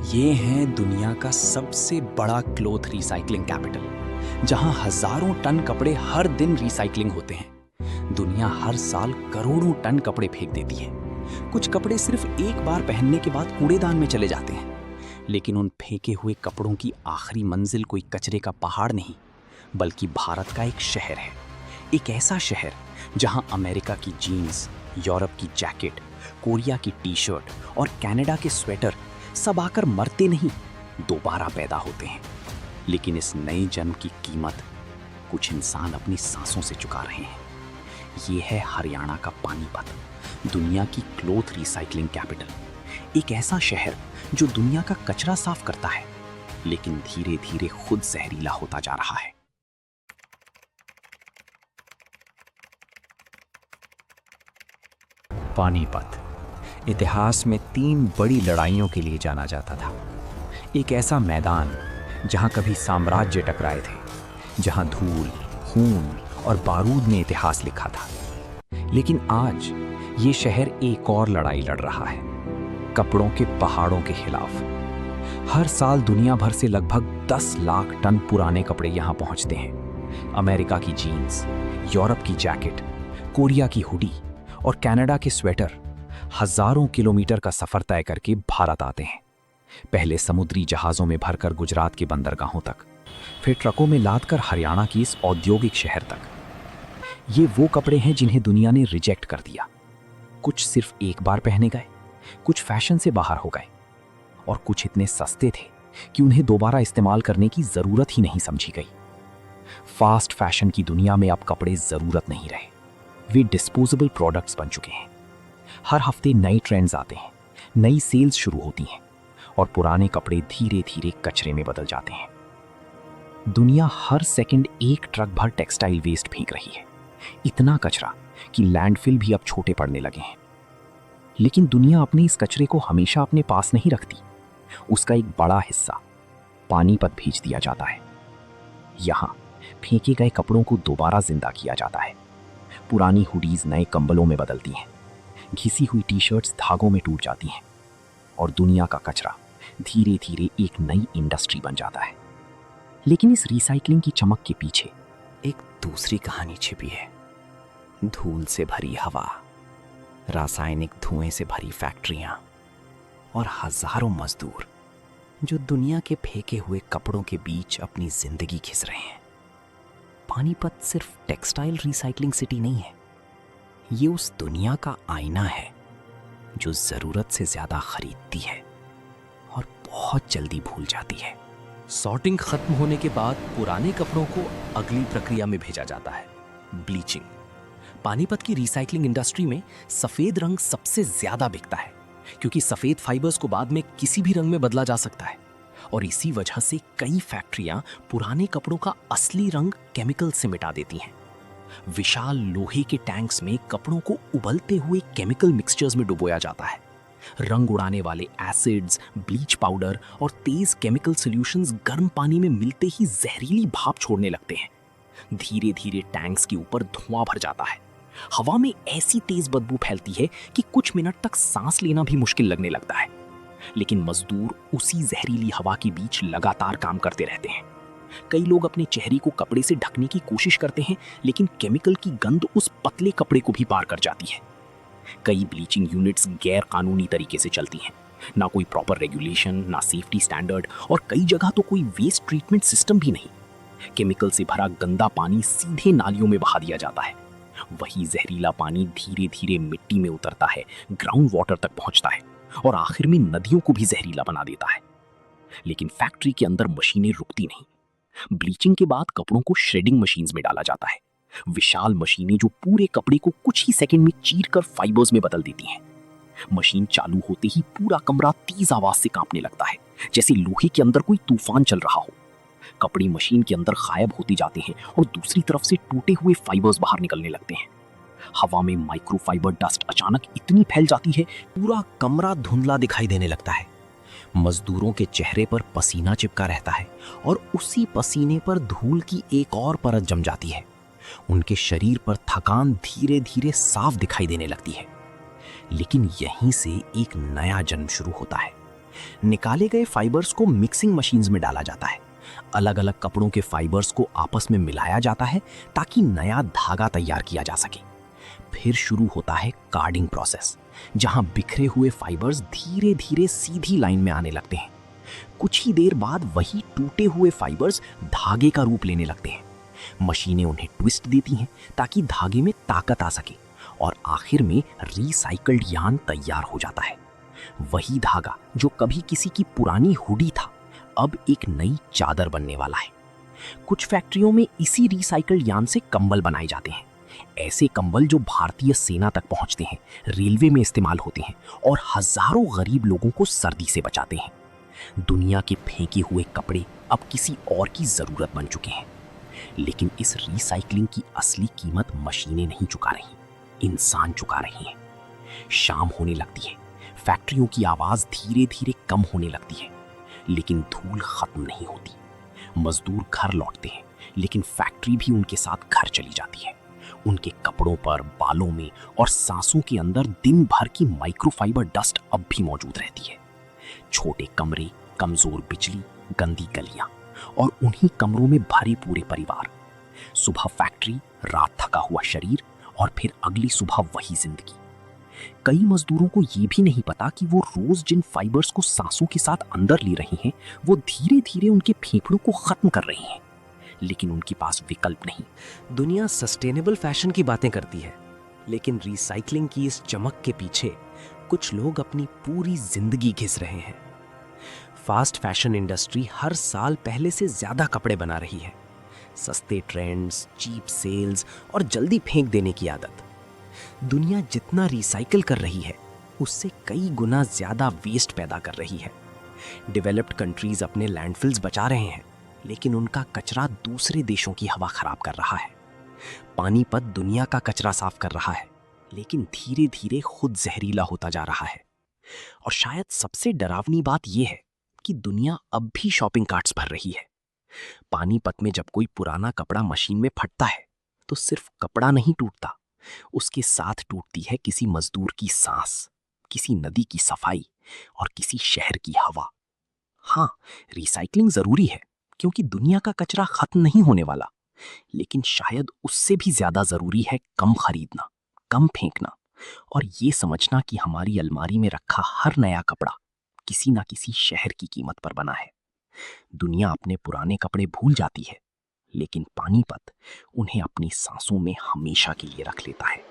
ये है दुनिया का सबसे बड़ा क्लॉथ रिसाइकलिंग कैपिटल, जहां हजारों टन कपड़े हर दिन रिसाइकलिंग होते हैं। दुनिया हर साल करोड़ों टन कपड़े फेंक देती है। कुछ कपड़े सिर्फ एक बार पहनने के बाद कूड़ेदान में चले जाते हैं, लेकिन उन फेंके हुए कपड़ों की आखिरी मंजिल कोई कचरे का पहाड़ नहीं, बल्कि भारत का एक शहर है। एक ऐसा शहर जहां अमेरिका की जीन्स, यूरोप की जैकेट, कोरिया की टी शर्ट और कनाडा के स्वेटर सब आकर मरते नहीं, दोबारा पैदा होते हैं। लेकिन इस नए जन्म की कीमत कुछ इंसान अपनी सांसों से चुका रहे हैं। ये है हरियाणा का पानीपत, दुनिया की क्लॉथ रिसाइकलिंग कैपिटल। एक ऐसा शहर जो दुनिया का कचरा साफ करता है, लेकिन धीरे धीरे खुद जहरीला होता जा रहा है। पानीपत इतिहास में 3 बड़ी लड़ाइयों के लिए जाना जाता था। एक ऐसा मैदान जहां कभी साम्राज्य टकराए थे, जहां धूल, खून और बारूद ने इतिहास लिखा था। लेकिन आज ये शहर एक और लड़ाई लड़ रहा है, कपड़ों के पहाड़ों के खिलाफ। हर साल दुनिया भर से लगभग 10 लाख टन पुराने कपड़े यहां पहुंचते हैं। अमेरिका की जीन्स, यूरोप की जैकेट, कोरिया की हुडी और कनाडा के स्वेटर हजारों किलोमीटर का सफर तय करके भारत आते हैं। पहले समुद्री जहाजों में भरकर गुजरात के बंदरगाहों तक, फिर ट्रकों में लादकर हरियाणा की इस औद्योगिक शहर तक। ये वो कपड़े हैं जिन्हें दुनिया ने रिजेक्ट कर दिया। कुछ सिर्फ एक बार पहने गए, कुछ फैशन से बाहर हो गए, और कुछ इतने सस्ते थे कि उन्हें दोबारा इस्तेमाल करने की जरूरत ही नहीं समझी गई। फास्ट फैशन की दुनिया में अब कपड़े जरूरत नहीं रहे, वे डिस्पोजेबल प्रोडक्ट्स बन चुके हैं। हर हफ्ते नए ट्रेंड्स आते हैं, नई सेल्स शुरू होती हैं, और पुराने कपड़े धीरे धीरे कचरे में बदल जाते हैं। दुनिया हर सेकंड एक ट्रक भर टेक्सटाइल वेस्ट फेंक रही है, इतना कचरा कि लैंडफिल भी अब छोटे पड़ने लगे हैं। लेकिन दुनिया अपने इस कचरे को हमेशा अपने पास नहीं रखती। उसका एक बड़ा हिस्सा पानीपत भेज दिया जाता है। यहाँ फेंके गए कपड़ों को दोबारा जिंदा किया जाता है। पुरानी हुडीज नए कंबलों में बदलती हैं, घिसी हुई टी शर्ट्स धागों में टूट जाती हैं, और दुनिया का कचरा धीरे धीरे एक नई इंडस्ट्री बन जाता है। लेकिन इस रिसाइकलिंग की चमक के पीछे एक दूसरी कहानी छिपी है। धूल से भरी हवा, रासायनिक धुएं से भरी फैक्ट्रियां और हजारों मजदूर जो दुनिया के फेंके हुए कपड़ों के बीच अपनी जिंदगी घिस रहे हैं। पानीपत सिर्फ टेक्सटाइल रिसाइकलिंग सिटी नहीं है, ये उस दुनिया का आईना है जो जरूरत से ज्यादा खरीदती है और बहुत जल्दी भूल जाती है। सॉर्टिंग खत्म होने के बाद पुराने कपड़ों को अगली प्रक्रिया में भेजा जाता है, ब्लीचिंग। पानीपत की रिसाइकलिंग इंडस्ट्री में सफेद रंग सबसे ज्यादा बिकता है, क्योंकि सफेद फाइबर्स को बाद में किसी भी रंग में बदला जा सकता है। और इसी वजह से कई फैक्ट्रियां पुराने कपड़ों का असली रंग केमिकल से मिटा देती हैं। विशाल लोहे के टैंक्स में कपड़ों को उबलते हुए केमिकल मिक्सचर्स में डुबोया जाता है। रंग उड़ाने वाले एसिड्स, ब्लीच पाउडर और तेज केमिकल सॉल्यूशंस गर्म पानी में मिलते ही जहरीली भाप छोड़ने लगते हैं। धीरे धीरे टैंक्स के ऊपर धुआं भर जाता है। हवा में ऐसी तेज बदबू फैलती है कि कुछ मिनट तक सांस लेना भी मुश्किल लगने लगता है। लेकिन मजदूर उसी जहरीली हवा के बीच लगातार काम करते रहते हैं। कई लोग अपने चेहरे को कपड़े से ढकने की कोशिश करते हैं, लेकिन केमिकल की गंध उस पतले कपड़े को भी पार कर जाती है। कई ब्लीचिंग यूनिट्स गैर कानूनी तरीके से चलती हैं, ना कोई प्रॉपर रेगुलेशन, ना सेफ्टी स्टैंडर्ड, और कई जगह तो कोई वेस्ट ट्रीटमेंट सिस्टम भी नहीं। केमिकल से भरा गंदा पानी सीधे नालियों में बहा दिया जाता है। वही जहरीला पानी धीरे धीरे मिट्टी में उतरता है, ग्राउंड वाटर तक पहुंचता है, और आखिर में नदियों को भी जहरीला बना देता है। लेकिन फैक्ट्री के अंदर मशीनें रुकती नहीं। ब्लीचिंग के बाद कपड़ों को श्रेडिंग मशीन्स में डाला जाता है, विशाल मशीनें जो पूरे कपड़े को कुछ ही सेकंड में चीरकर फाइबर्स में बदल देती हैं। मशीन चालू होते ही पूरा कमरा तेज आवाज से कांपने लगता है, जैसे लोहे के अंदर कोई तूफान चल रहा हो। कपड़े मशीन के अंदर गायब होते जाते हैं और दूसरी तरफ से टूटे हुए फाइबर्स बाहर निकलने लगते हैं। हवा में माइक्रोफाइबर डस्ट अचानक इतनी फैल जाती है, पूरा कमरा धुंधला दिखाई देने लगता है। मजदूरों के चेहरे पर पसीना चिपका रहता है, और उसी पसीने पर धूल की एक और परत जम जाती है। उनके शरीर पर थकान धीरे धीरे साफ दिखाई देने लगती है। लेकिन यहीं से एक नया जन्म शुरू होता है, निकाले गए फाइबर्स को मिक्सिंग मशीन्स में डाला जाता है। अलग अलग कपड़ों के फाइबर्स को आपस में मिलाया जाता है ताकि नया धागा तैयार किया जा सके। फिर शुरू होता है कार्डिंग प्रोसेस, जहां बिखरे हुए फाइबर्स धीरे धीरे सीधी लाइन में आने लगते हैं। कुछ ही देर बाद वही टूटे हुए फाइबर्स धागे का रूप लेने लगते हैं। मशीनें उन्हें ट्विस्ट देती हैं ताकि धागे में ताकत आ सके और आखिर में रिसाइकल्ड यार्न तैयार हो जाता है। वही धागा जो कभी किसी की पुरानी हुडी था, अब एक नई चादर बनने वाला है। कुछ फैक्ट्रियों में इसी रिसाइकल्ड यार्न से कंबल बनाए जाते हैं। ऐसे कंबल जो भारतीय सेना तक पहुंचते हैं, रेलवे में इस्तेमाल होते हैं और हजारों गरीब लोगों को सर्दी से बचाते हैं। दुनिया के फेंके हुए कपड़े अब किसी और की जरूरत बन चुके हैं, लेकिन इस रिसाइकलिंग की असली कीमत मशीनें नहीं चुका रही, इंसान चुका रही हैं। शाम होने लगती है, फैक्ट्रियों की आवाज धीरे धीरे कम होने लगती है, लेकिन धूल खत्म नहीं होती। मजदूर घर लौटते हैं, लेकिन फैक्ट्री भी उनके साथ घर चली जाती है। उनके कपड़ों पर, बालों में और सांसों के अंदर दिन भर की माइक्रोफाइबर डस्ट अब भी मौजूद रहती है। छोटे कमरे, कमजोर बिजली, गंदी गलियां और उन्हीं कमरों में भरे पूरे परिवार। सुबह फैक्ट्री, रात थका हुआ शरीर और फिर अगली सुबह वही जिंदगी। कई मजदूरों को यह भी नहीं पता कि वो रोज जिन फाइबर्स को सांसों के साथ अंदर ले रहे हैं, वो धीरे धीरे उनके फेफड़ों को खत्म कर रहे हैं, लेकिन उनके पास विकल्प नहीं। दुनिया सस्टेनेबल फैशन की बातें करती है, लेकिन रिसाइकलिंग की इस चमक के पीछे कुछ लोग अपनी पूरी जिंदगी घिस रहे हैं। फास्ट फैशन इंडस्ट्री हर साल पहले से ज्यादा कपड़े बना रही है। सस्ते ट्रेंड्स, चीप सेल्स और जल्दी फेंक देने की आदत। दुनिया जितना रिसाइकल कर रही है, उससे कई गुना ज्यादा वेस्ट पैदा कर रही है। डेवलप्ड कंट्रीज अपने लैंडफिल्स बचा रहे हैं, लेकिन उनका कचरा दूसरे देशों की हवा खराब कर रहा है। पानीपत दुनिया का कचरा साफ कर रहा है, लेकिन धीरे धीरे खुद जहरीला होता जा रहा है। और शायद सबसे डरावनी बात यह है कि दुनिया अब भी शॉपिंग कार्ट्स भर रही है। पानीपत में जब कोई पुराना कपड़ा मशीन में फटता है, तो सिर्फ कपड़ा नहीं टूटता, उसके साथ टूटती है किसी मजदूर की सांस, किसी नदी की सफाई और किसी शहर की हवा। हाँ, रिसाइकलिंग जरूरी है, क्योंकि दुनिया का कचरा खत्म नहीं होने वाला, लेकिन शायद उससे भी ज्यादा जरूरी है कम खरीदना, कम फेंकना और ये समझना कि हमारी अलमारी में रखा हर नया कपड़ा किसी ना किसी शहर की कीमत पर बना है। दुनिया अपने पुराने कपड़े भूल जाती है, लेकिन पानीपत उन्हें अपनी सांसों में हमेशा के लिए रख लेता है।